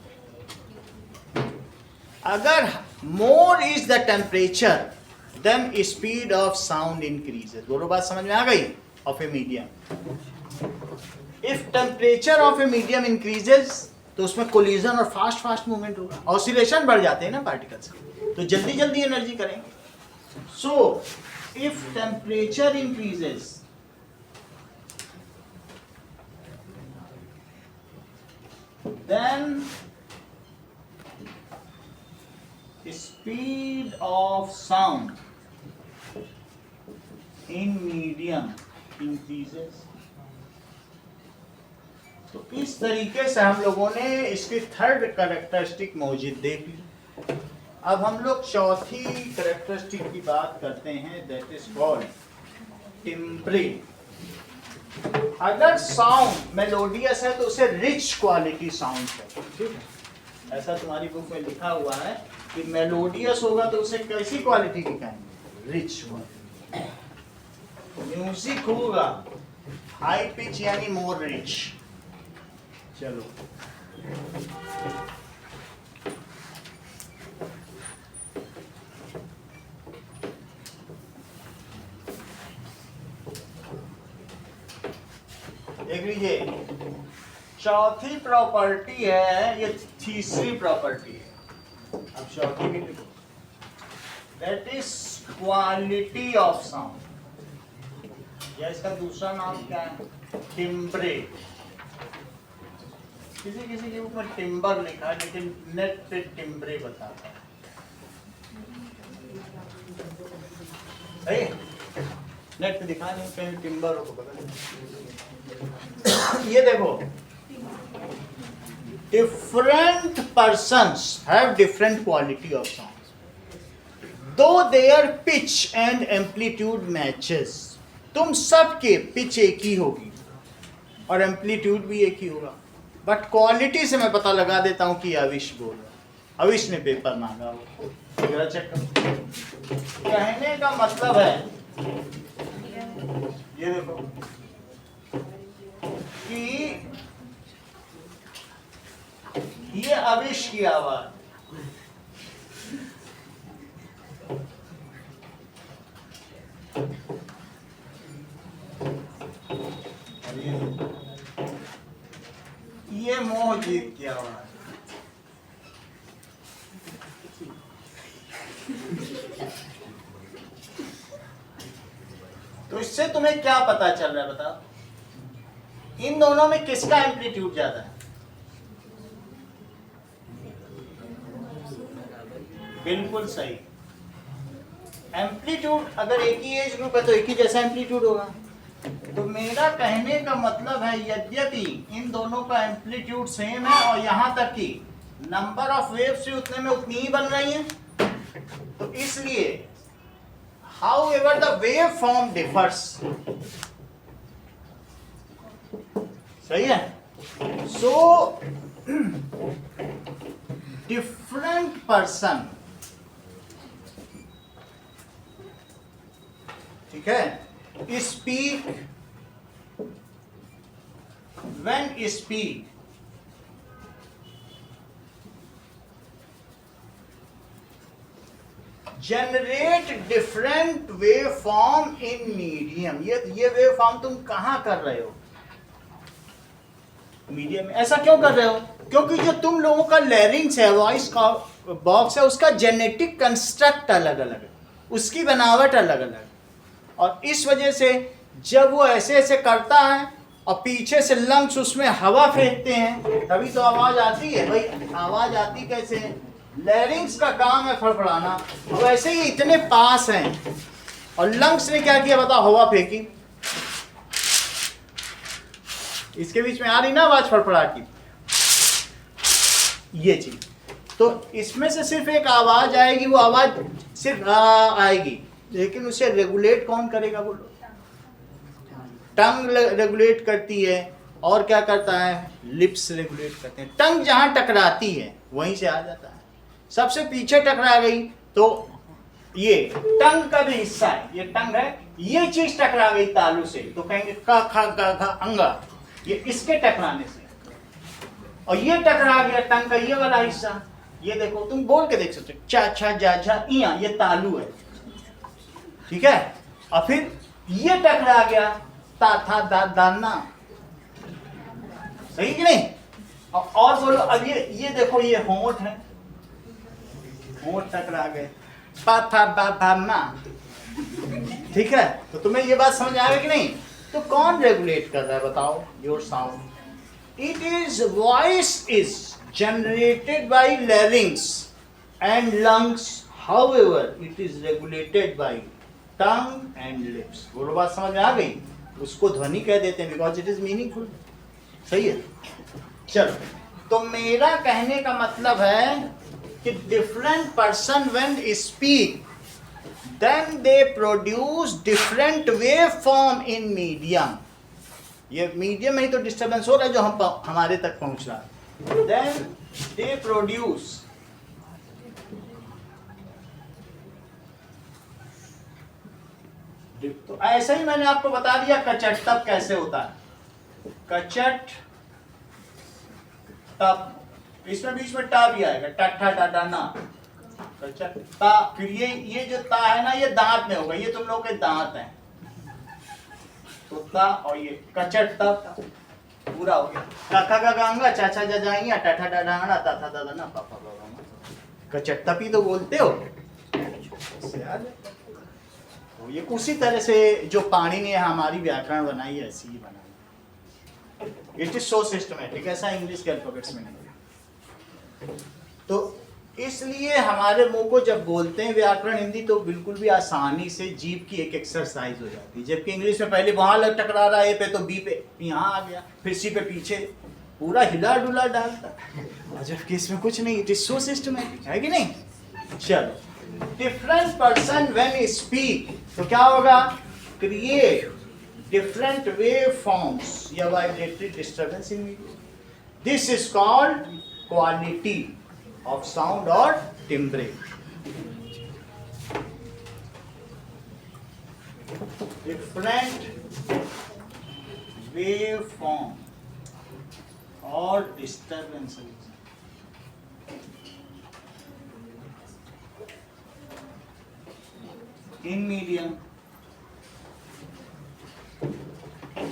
A: अगर more is the temperature then speed of sound increases। बोलो बात समझ में आ गई? of a medium, if temperature of a medium increases तो उसमें कोलिजन और फास्ट मूवमेंट होगा, ऑसिलेशन बढ़ जाते हैं ना पार्टिकल्स, तो जल्दी जल्दी एनर्जी करेंगे। So if temperature increases then speed of sound in medium increases. तो इस तरीके से हम लोगों ने इसकी थर्ड कैरेक्टरिस्टिक मौजूद देख ली। अब हम लोग चौथी कैरेक्टरिस्टिक की बात करते हैं, दैट इज कॉल्ड टिम्ब्रे। अगर साउंड मेलोडियस है तो उसे रिच क्वालिटी साउंड है, ठीक है। ऐसा तुम्हारी बुक में लिखा हुआ है कि मेलोडियस होगा तो उसे कैसी क्वालिटी की कहेंगे? Rich quality. म्यूजिक होगा हाई पिच यानी मोर रिच। चलो देख लीजिए, चौथी प्रॉपर्टी है, ये तीसरी प्रॉपर्टी है। अब चौथी भी लिखो, that is quality of sound, या इसका दूसरा नाम क्या है? टिम्ब्रे। किसी किसी के ऊपर टिम्बर लिखा है, लेकिन नेट पे टिम्ब्रे बताता है। नेट पे दिखा नहीं, कहीं टिम्बर हो तो बता। ये देखो, different persons have different quality of sound though their pitch and amplitude matches. तुम सबके पिच एक ही होगी और एम्पलीट्यूड भी एक ही होगा, बट क्वालिटी से मैं पता लगा देता हूं कि अविश बोल रहा। अविश ने पेपर मांगा हो, चेक करो। कहने का मतलब है, ये देखो कि की आवाज। ये मोहजीत की आवाज। तो इससे तुम्हें क्या पता चल रहा है बताओ? इन दोनों में किसका एम्पलीट्यूड ज्यादा है? बिल्कुल सही। एम्पलीट्यूड अगर एक ही एज ग्रुप है तो एक ही जैसा एम्पलीट्यूड होगा। तो मेरा कहने का मतलब है यद्यपि इन दोनों का एम्पलीट्यूड सेम है और यहां तक कि नंबर ऑफ वेव्स भी उतने में उतनी ही बन रही है, तो इसलिए however the wave form differs। सही है। So different person, ठीक है, speak when speak generate different wave form in medium। ये वेव फॉर्म तुम कहां कर रहे हो? मीडियम में। ऐसा क्यों कर रहे हो? क्योंकि जो तुम लोगों का लैरिंग्स है, वॉइस का बॉक्स है, उसका जेनेटिक कंस्ट्रक्ट अलग अलग है, उसकी बनावट अलग अलग है, और इस वजह से जब वो ऐसे ऐसे करता है और पीछे से लंग्स उसमें हवा फेंकते हैं तभी तो आवाज आती है। भाई आवाज आती कैसे है? लैरिंग्स का काम है फड़फड़ाना, और वैसे ही इतने पास हैं और लंग्स ने क्या किया बताओ? हवा फेंकी। इसके बीच में आ रही ना आवाज फड़फड़ाहट की, ये चीज। तो इसमें से सिर्फ एक आवाज आएगी, वो आवाज सिर्फ आएगी, लेकिन उसे रेगुलेट कौन करेगा बोलो? टंग रेगुलेट करती है, और क्या करता है? लिप्स रेगुलेट करते हैं। टंग जहां टकराती है वहीं से आ जाता है। सबसे पीछे टकरा गई तो ये टंग का भी हिस्सा है, ये टंग है, ये चीज टकरा गई तालू से तो कहेंगे क ख ग घ अंगा, ये इसके टकराने से। और ये टकरा गया टंग का ये वाला हिस्सा, ये देखो तुम बोल के देख सकते हो, चा छा जा झा इया, ये तालू है, ठीक है। और फिर ये टकरा गया ता था दा दाना, सही कि नहीं? और बोलो अब ये देखो, ये होंठ है, होंठ टकरा गए, पा था बा भा मा, ठीक है। तो तुम्हें ये बात समझ आएगी कि नहीं? तो कौन रेगुलेट कर रहा है बताओ? Your sound. It is voice is generated by लैरिंग्स and lungs, however it is regulated by tongue and lips. बोलो बात समझ में आ गई? उसको ध्वनि कह देते हैं बिकॉज इट इज मीनिंगफुल। सही है। चलो, तो मेरा कहने का मतलब है कि different person when speak then they produce different wave form in medium. ये मीडियम में ही तो डिस्टर्बेंस हो रहा है जो हमारे तक पहुंच रहा है। देन दे प्रोड्यूस तो ऐसा ही मैंने आपको बता दिया कचट तप कैसे होता है। कचट तप, इसमें बीच में टा भी आएगा, टठा टाटा ना, कचट ता। फिर ये जो ता है ना, ये दांत में होगा, ये तुम लोग के दांत हैं, तो ता। और ये कचट तप पूरा हो गया। काका का गांगा चाचा जा जाएंगे, टठा टाटा ता था दादा ना पापा बाबा। कचट तप ही तो बोलते हो। तो ये उसी तरह से जो पाणिनि ने हमारी व्याकरण बनाई है ऐसी ही बनाई। इट इज सो सिस्टमैटिक, ऐसा इंग्लिश के अल्फाबेट्स में नहीं। तो इसलिए हमारे मुंह को जब बोलते हैं व्याकरण हिंदी तो बिल्कुल भी आसानी से जीभ की एक एक्सरसाइज हो जाती है। जबकि इंग्लिश में पहले वहां लग टकरा रहा है, ए पे तो बी पे यहाँ आ गया, फिर सी पे पीछे पूरा हिला डुला डालता, और जबकि इसमें कुछ नहीं। इट इज सो सिस्टमैटिक, है कि नहीं? चलो, डिफरेंट पर्सन व्हेन स्पीक तो क्या होगा? क्रिएट डिफरेंट वेव फॉर्म्स या vibratory disturbance in medium. This is called quality of sound और टिम्ब्रे। डिफरेंट वेव फॉर्म और डिस्टर्बेंसेस इन मीडियम।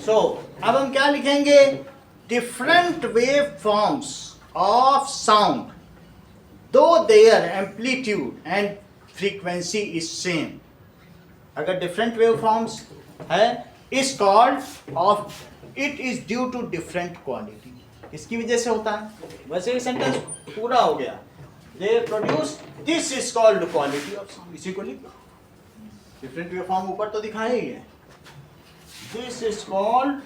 A: सो अब हम क्या लिखेंगे? Different wave forms of sound though their amplitude and frequency is same. अगर डिफरेंट वेव फॉर्म्स है is called of it is due to different quality. इसकी वजह से होता है। वैसे ये सेंटेंस पूरा हो गया। They produce this is called quality of sound. इसी को लिखो। डिफरेंट वेव फॉर्म ऊपर तो दिखाया ही है। This is called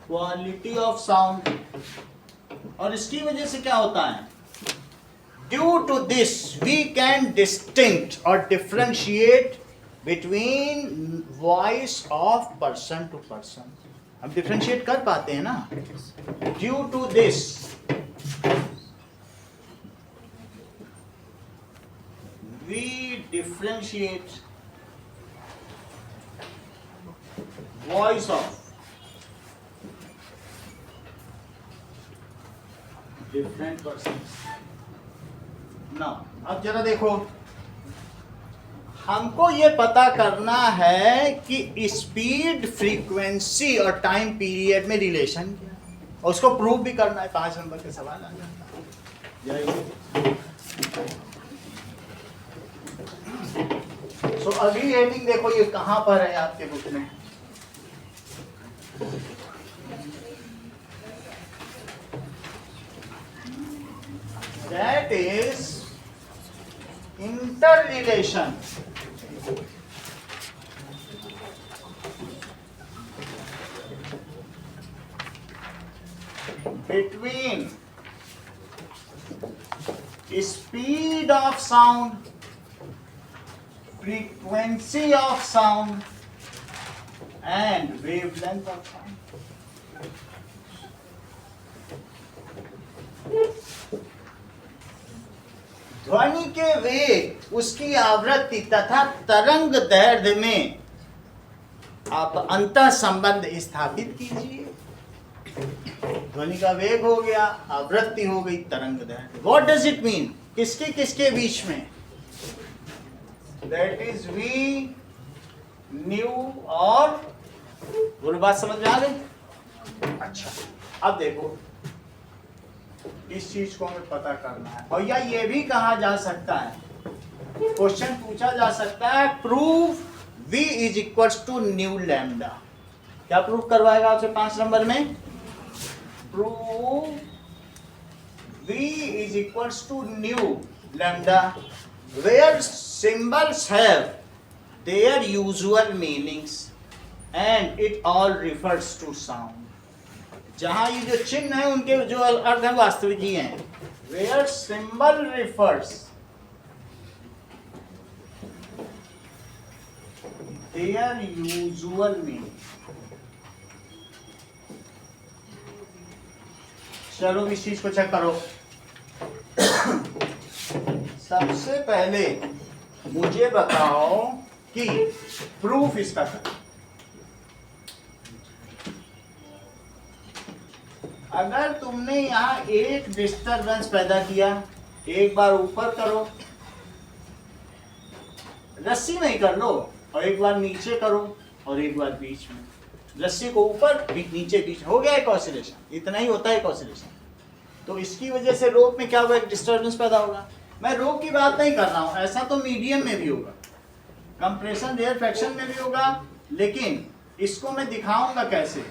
A: quality of sound. और इसकी वजह से क्या होता है? Due to this we can distinct और differentiate between voice of person to person. हम डिफरेंशिएट कर पाते हैं ना। Due to this we differentiate voice of different person. ना अब जरा देखो, हमको ये पता करना है कि स्पीड, फ्रीक्वेंसी और टाइम पीरियड में रिलेशन क्या है, और उसको प्रूव भी करना है। 5 नंबर के सवाल आ जाता है। सो अगली हेडिंग देखो, ये कहां पर है आपके बुक में? That is interrelation between speed of sound, frequency of sound and wavelength of sound. ध्वनि के वेग, उसकी आवृत्ति तथा तरंग दैर्घ्य में आप अंतर संबंध स्थापित कीजिए। ध्वनि का वेग हो गया, आवृत्ति हो गई, तरंग दैर्घ्य। What does it mean? किसके किसके बीच में? दैट इज वी, न्यू और बोलो। बात समझ में आ गई? अच्छा, अब देखो, इस चीज को हमें पता करना है। और या ये भी कहा जा सकता है, क्वेश्चन पूछा जा सकता है, prove v is equals to nu lambda. क्या प्रूव करवाएगा आपसे 5 नंबर में? Prove v is equals to nu lambda where symbols have their usual meanings and it all refers to sound. जहां ये जो चिन्ह है उनके जो अर्थ है वास्तविक ही हैं। Where symbol refers their usual meaning. चलो इस चीज को चेक करो। सबसे पहले मुझे बताओ कि प्रूफ इसका करो। अगर तुमने यहाँ एक डिस्टरबेंस पैदा किया, एक बार ऊपर करो, रस्सी में ही कर लो, और एक बार नीचे करो, और एक बार बीच में। रस्सी को ऊपर, नीचे, बीच, हो गया एक ऑसिलेशन। इतना ही होता है एक ऑसिलेशन। तो इसकी वजह से रोप में क्या होगा? एक डिस्टरबेंस पैदा होगा। मैं रोप की बात नहीं कर रहा हूँ, ऐसा तो मीडियम में भी होगा, कंप्रेशन रेयरफैक्शन में भी होगा, लेकिन इसको मैं दिखाऊंगा कैसे।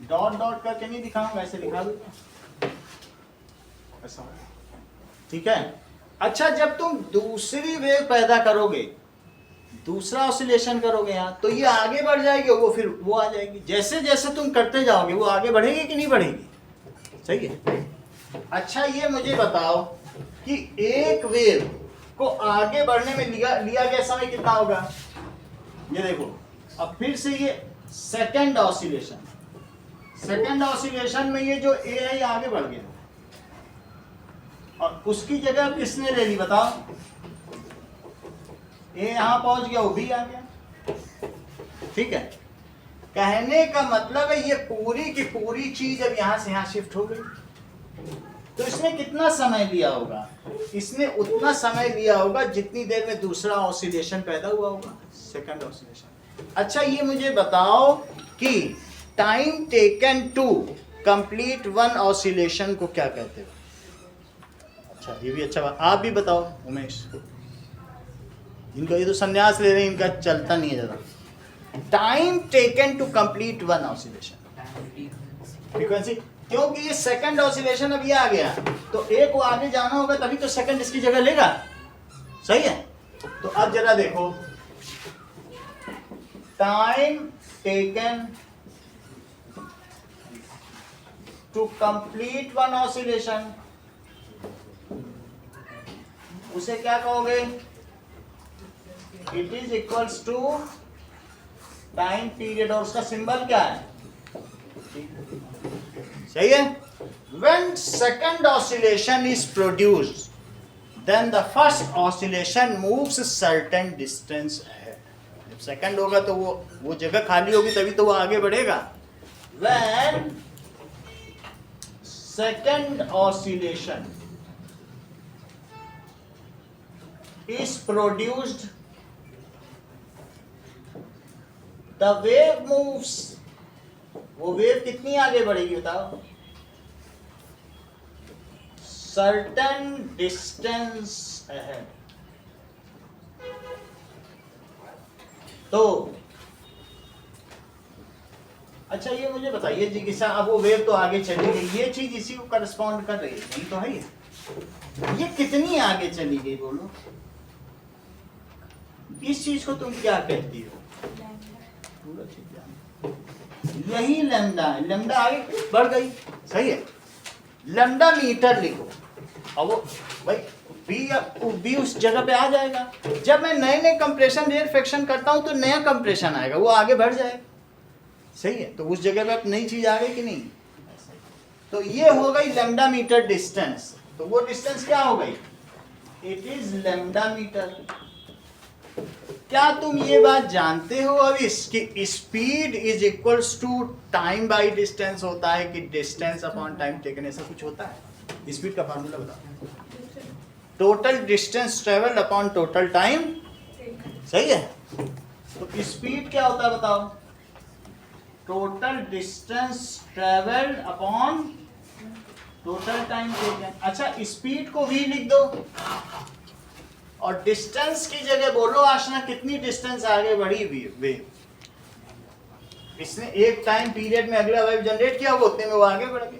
A: डॉट डॉट करके नहीं दिखाऊंगा, ऐसे दिखा दूंगा, ऐसा। ठीक है। अच्छा, जब तुम दूसरी वेव पैदा करोगे, दूसरा ऑसिलेशन करोगे यहाँ, तो ये आगे बढ़ जाएगी, वो फिर वो आ जाएगी। जैसे जैसे तुम करते जाओगे वो आगे बढ़ेगी कि नहीं बढ़ेगी? सही है। अच्छा, ये मुझे बताओ कि एक वेव को आगे बढ़ने में लिया गया समय कितना होगा? ये देखो, अब फिर से ये सेकंड ऑसिलेशन। सेकंड ऑसिलेशन में ये जो ए है ये आगे बढ़ गया, और उसकी जगह किसने ले ली बताओ? ए यहां पहुंच गया, वो भी आ गया। ठीक है। कहने का मतलब है ये पूरी की पूरी चीज अब यहां से यहां शिफ्ट हो गई। तो इसने कितना समय लिया होगा? इसने उतना समय लिया होगा जितनी देर में दूसरा ऑसिलेशन पैदा हुआ होगा, सेकंड ऑसिलेशन। अच्छा ये मुझे बताओ कि time taken to complete one oscillation को क्या कहते हो? अच्छा ये भी अच्छा बात, आप भी बताओ उमेश। इनका ये तो संन्यास ले रहे हैं, इनका चलता नहीं है ज़्यादा। Time taken to complete one oscillation, frequency, क्योंकि ये सेकंड ऑसिलेशन अब ये आ गया तो एक को आगे जाना होगा तभी तो सेकंड इसकी जगह लेगा, सही है? तो अब जरा देखो, time taken to complete one oscillation, उसे क्या कहोगे? It is equals to time period, और उसका सिंबल क्या है? सही है? When second oscillation is produced, then the first oscillation moves a certain distance ahead. जब सेकंड होगा तो वो जगह खाली होगी तभी तो वो आगे बढ़ेगा। When second oscillation is produced, the wave moves, वो वेव कितनी आगे बढ़ेगी बताओ? Certain distance ahead. तो अच्छा ये मुझे बताइए जी कि अब वो वेव तो आगे चली गई, ये चीज इसी को करस्पॉन्ड कर रही है, नहीं तो है ये कितनी आगे चली गई बोलो? इस चीज को तुम क्या कहती हो? पूरा चीज यही लैम्डा है, लैम्डा आगे बढ़ गई, सही है? लैम्डा मीटर लिखो, अब वो भाई बी उस जगह पे आ जाएगा। जब मैं नए नए कंप्रेशन रेयरफेक्शन करता हूं तो नया कंप्रेशन आएगा, वो आगे बढ़ जाएगा, सही है? तो उस जगह पे अब नई चीज आ गई कि नहीं? तो ये हो गई लैम्डा मीटर डिस्टेंस। तो वो डिस्टेंस क्या हो गई? It is lambda metre. क्या तुम ये बात जानते हो अब इसकी speed is equals to time by distance होता है कि डिस्टेंस अपॉन टाइम टेकन, ऐसा कुछ होता है? स्पीड का फार्मूला बताओ। Total distance travel upon total time, सही है? तो स्पीड क्या होता है बताओ? Total distance travel upon total time taken. अच्छा स्पीड को v लिख दो और डिस्टेंस की जगह बोलो आशना कितनी डिस्टेंस आगे बढ़ी वेव? इसने एक टाइम पीरियड में अगला वेव जनरेट किया, वो उतने में वो आगे बढ़ गई।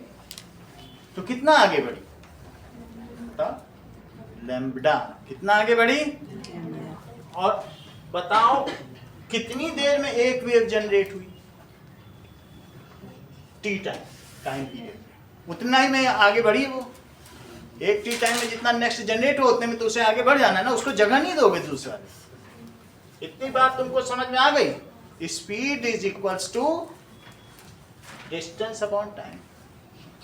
A: तो कितना आगे बढ़ी? लैम्बडा कितना आगे बढ़ी? और बताओ कितनी देर में एक वेव जनरेट हुई? टी टाइम पीरियड में उतना ही में आगे बढ़ी वो। एक टी टाइम में जितना नेक्स्ट जनरेट हो उतने में तो उसे आगे बढ़ जाना है ना, उसको जगह नहीं दोगे दूसरा। इतनी बात तुमको समझ में आ गई? Speed is equals to distance upon time.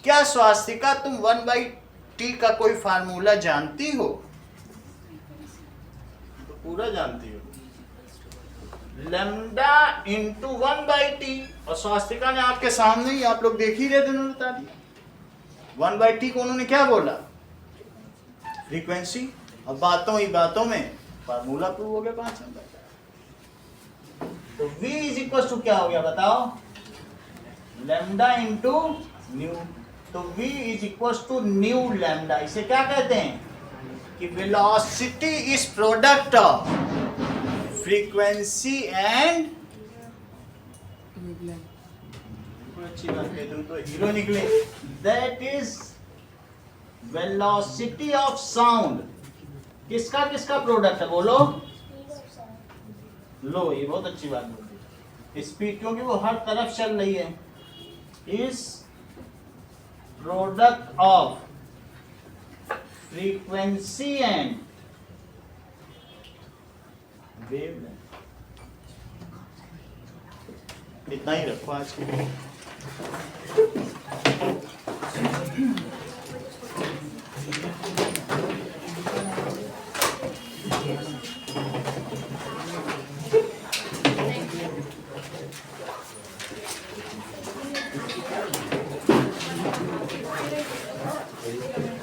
A: क्या स्वास्तिका तुम 1/t का कोई फार्मूला जानती हो? तो पूरा जानती हो, लैम्डा इंटू 1/t। और स्वास्तिका ने आपके सामने ही, आप लोग देख ही रहे थे, उन्होंने बता दिया 1/t को उन्होंने क्या बोला? फ्रीक्वेंसी। और बातों ही बातों में फार्मूला प्रूव हो गया 5 नंबर। तो v इज इक्वल टू क्या हो गया बताओ? Lambda into nu. तो v is equal to nu lambda. इसे क्या कहते हैं? कि velocity is product of frequency and, अच्छी बात है, तुम तो हीरो निकले। That is velocity of sound. किसका किसका प्रोडक्ट है बोलो? लो ये बहुत अच्छी बात बोली, स्पीड, क्योंकि वो हर तरफ चल रही है। Is product of frequency and wavelength. इतना ही रखो आज के लिए।
C: Thank you.